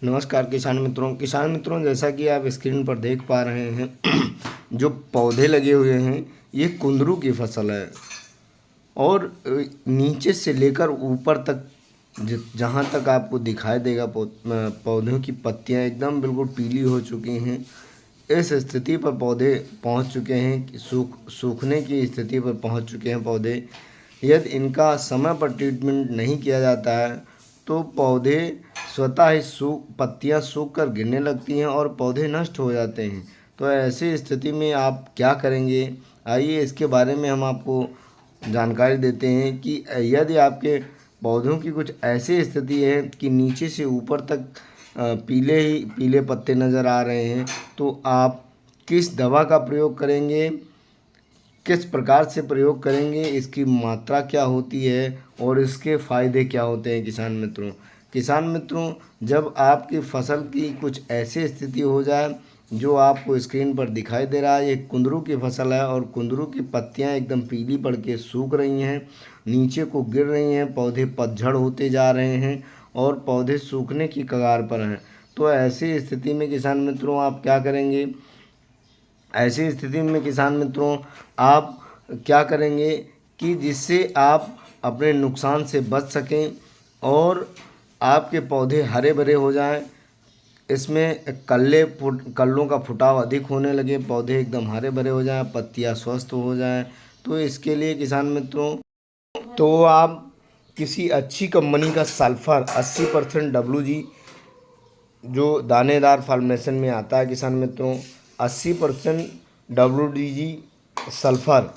नमस्कार किसान मित्रों, जैसा कि आप स्क्रीन पर देख पा रहे हैं जो पौधे लगे हुए हैं ये कुंदरू की फसल है। और नीचे से लेकर ऊपर तक जहाँ तक आपको दिखाई देगा पौधों की पत्तियाँ एकदम बिल्कुल पीली हो चुकी हैं। इस स्थिति पर पौधे पहुँच चुके हैं कि सूखने की स्थिति पर पहुँच चुके हैं पौधे। यदि इनका समय पर ट्रीटमेंट नहीं किया जाता है तो पौधे स्वतः ही पत्तियां सूख कर गिरने लगती हैं और पौधे नष्ट हो जाते हैं। तो ऐसी स्थिति में आप क्या करेंगे, आइए इसके बारे में हम आपको जानकारी देते हैं कि यदि आपके पौधों की कुछ ऐसी स्थिति है कि नीचे से ऊपर तक पीले ही पीले पत्ते नज़र आ रहे हैं, तो आप किस दवा का प्रयोग करेंगे, किस प्रकार से प्रयोग करेंगे, इसकी मात्रा क्या होती है और इसके फ़ायदे क्या होते हैं। किसान मित्रों, जब आपकी फसल की कुछ ऐसी स्थिति हो जाए जो आपको स्क्रीन पर दिखाई दे रहा है, ये कुंदरू की फसल है और कुंदरू की पत्तियां एकदम पीली पड़ के सूख रही हैं, नीचे को गिर रही हैं, पौधे पतझड़ होते जा रहे हैं और पौधे सूखने की कगार पर हैं। तो ऐसी स्थिति में किसान मित्रों आप क्या करेंगे? ऐसी स्थिति में किसान मित्रों आप क्या करेंगे कि जिससे आप अपने नुकसान से बच सकें और आपके पौधे हरे भरे हो जाएं। इसमें कल्लों का फुटाव अधिक होने लगे, पौधे एकदम हरे भरे हो जाएं, पत्तियां स्वस्थ हो जाएं। तो इसके लिए किसान मित्रों तो आप किसी अच्छी कंपनी का सल्फर 80% WG जो दानेदार फॉर्मेशन में आता है किसान मित्रों, 80% WDG सल्फ़र,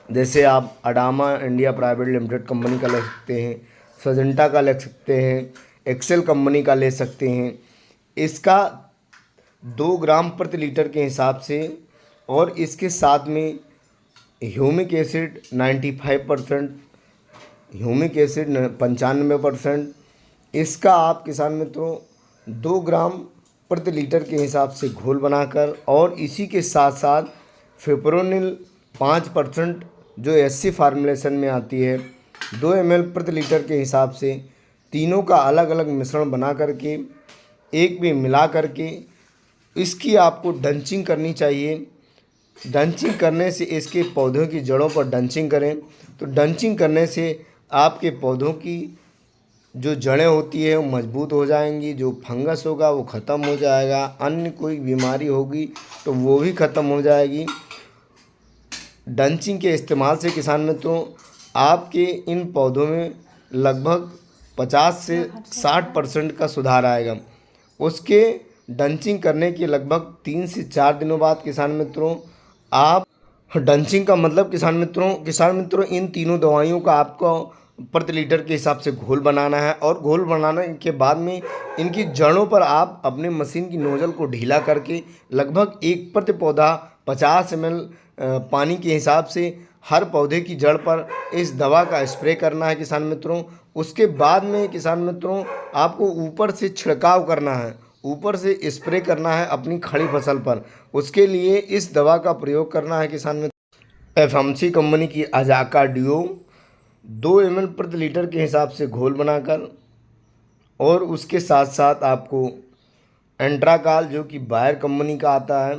जैसे आप Adama India private limited company का ले सकते हैं, सजेंटा का ले सकते हैं, एक्सेल कंपनी का ले सकते हैं। इसका 2 ग्राम प्रति लीटर के हिसाब से और इसके साथ में ह्यूमिक एसिड 95%, ह्यूमिक एसिड 95%, इसका आप किसान मित्रों 2 ग्राम प्रति लीटर के हिसाब से घोल बनाकर और इसी के साथ साथ फिप्रोनिल 5% जो SC फार्मूलेशन में आती है 2 ml प्रति लीटर के हिसाब से, तीनों का अलग अलग मिश्रण बना करके एक में मिला करके इसकी आपको डंचिंग करनी चाहिए। डंचिंग करने से इसके पौधों की जड़ों पर डंचिंग करें, तो डंचिंग करने से आपके पौधों की जो जड़ें होती है वो मजबूत हो जाएंगी, जो फंगस होगा वो ख़त्म हो जाएगा, अन्य कोई बीमारी होगी तो वो भी ख़त्म हो जाएगी। डंचिंग के इस्तेमाल से किसान मित्रों आपके इन पौधों में लगभग 50 से 60% का सुधार आएगा। उसके डंचिंग करने के लगभग 3 से 4 दिनों बाद किसान मित्रों आप डंचिंग का मतलब किसान मित्रों इन तीनों दवाइयों का आपको प्रति लीटर के हिसाब से घोल बनाना है और घोल बनाने के बाद में इनकी जड़ों पर आप अपने मशीन की नोजल को ढीला करके लगभग एक प्रति पौधा 50 ml पानी के हिसाब से हर पौधे की जड़ पर इस दवा का स्प्रे करना है किसान मित्रों। उसके बाद में किसान मित्रों आपको ऊपर से छिड़काव करना है, ऊपर से स्प्रे करना है अपनी खड़ी फसल पर। उसके लिए इस दवा का प्रयोग करना है किसान मित्रों FMC कंपनी की अजाका डियो 2 ml प्रति लीटर के हिसाब से घोल बनाकर, और उसके साथ साथ आपको एंट्राकाल जो कि बायर कंपनी का आता है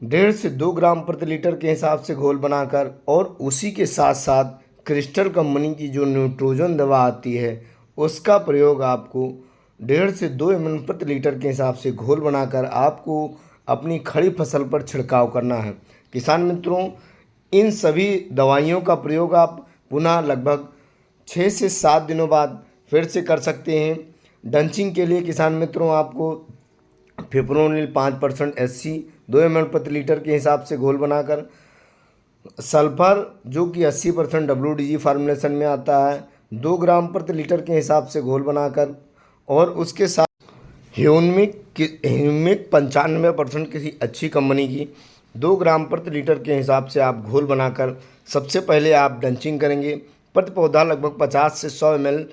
1.5 से 2 ग्राम प्रति लीटर के हिसाब से घोल बनाकर, और उसी के साथ साथ क्रिस्टल कंपनी की जो न्यूट्रोजन दवा आती है उसका प्रयोग आपको 1.5 से 2 ml प्रति लीटर के हिसाब से घोल बनाकर आपको अपनी खड़ी फसल पर छिड़काव करना है। किसान मित्रों इन सभी दवाइयों का प्रयोग आप पुनः लगभग 6 से 7 दिनों बाद फिर से कर सकते हैं। डंचिंग के लिए किसान मित्रों आपको फिप्रोनिल 5% SC 2 ml प्रति लीटर के हिसाब से घोल बनाकर, सल्फर जो कि 80% WDG फार्मूलेशन में आता है 2 ग्राम प्रति लीटर के हिसाब से घोल बनाकर, और उसके साथ ह्यूमिक 95% किसी अच्छी कंपनी की 2 ग्राम प्रति लीटर के हिसाब से आप घोल बनाकर सबसे पहले आप डंचिंग करेंगे। प्रति पौधा लगभग 50 से 100 ml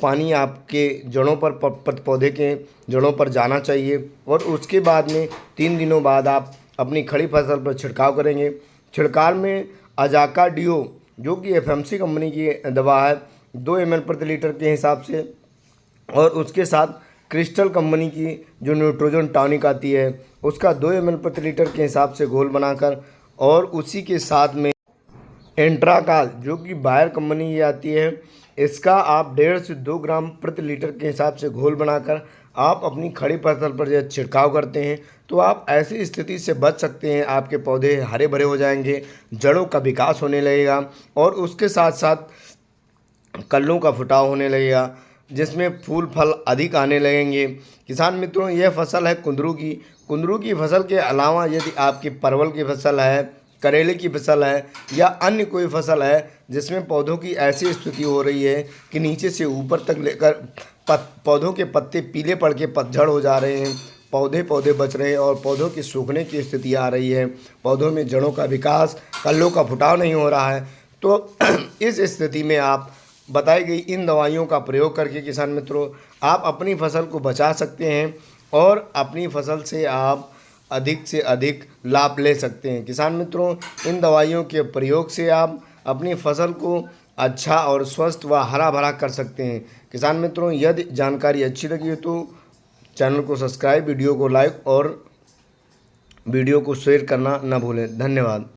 पानी आपके जड़ों पर प्रति पौधे के जड़ों पर जाना चाहिए, और उसके बाद में 3 दिनों बाद आप अपनी खड़ी फसल पर छिड़काव करेंगे। छिड़काव में अजाका डियो जो कि FMC कंपनी की दवा है 2 ml प्रति लीटर के हिसाब से और उसके साथ क्रिस्टल कंपनी की जो नाइट्रोजन टॉनिक आती है उसका 2 ml प्रति लीटर के हिसाब से घोल बनाकर, और उसी के साथ में एंट्राकाल जो कि बायर कंपनी की आती है, इसका आप 1.5 से 2 ग्राम प्रति लीटर के हिसाब से घोल बनाकर आप अपनी खड़ी फसल पर जब छिड़काव करते हैं तो आप ऐसी स्थिति से बच सकते हैं। आपके पौधे हरे भरे हो जाएंगे, जड़ों का विकास होने लगेगा और उसके साथ साथ कल्लों का फुटाव होने लगेगा, जिसमें फूल फल अधिक आने लगेंगे। किसान मित्रों, यह फसल है कुंदरू की। कुंदरू की फसल के अलावा यदि आपकी परवल की फसल है, करेले की फसल है या अन्य कोई फसल है जिसमें पौधों की ऐसी स्थिति हो रही है कि नीचे से ऊपर तक लेकर पौधों के पत्ते पीले पड़ के पतझड़ हो जा रहे हैं, पौधे बच रहे हैं और पौधों की सूखने की स्थिति आ रही है, पौधों में जड़ों का विकास, कल्लों का फुटाव नहीं हो रहा है, तो इस स्थिति में आप बताई गई इन दवाइयों का प्रयोग करके किसान मित्रों आप अपनी फसल को बचा सकते हैं और अपनी फसल से आप अधिक से अधिक लाभ ले सकते हैं। किसान मित्रों, इन दवाइयों के प्रयोग से आप अपनी फसल को अच्छा और स्वस्थ व हरा भरा कर सकते हैं। किसान मित्रों, यदि जानकारी अच्छी लगी हो तो चैनल को सब्सक्राइब, वीडियो को लाइक और वीडियो को शेयर करना न भूलें। धन्यवाद।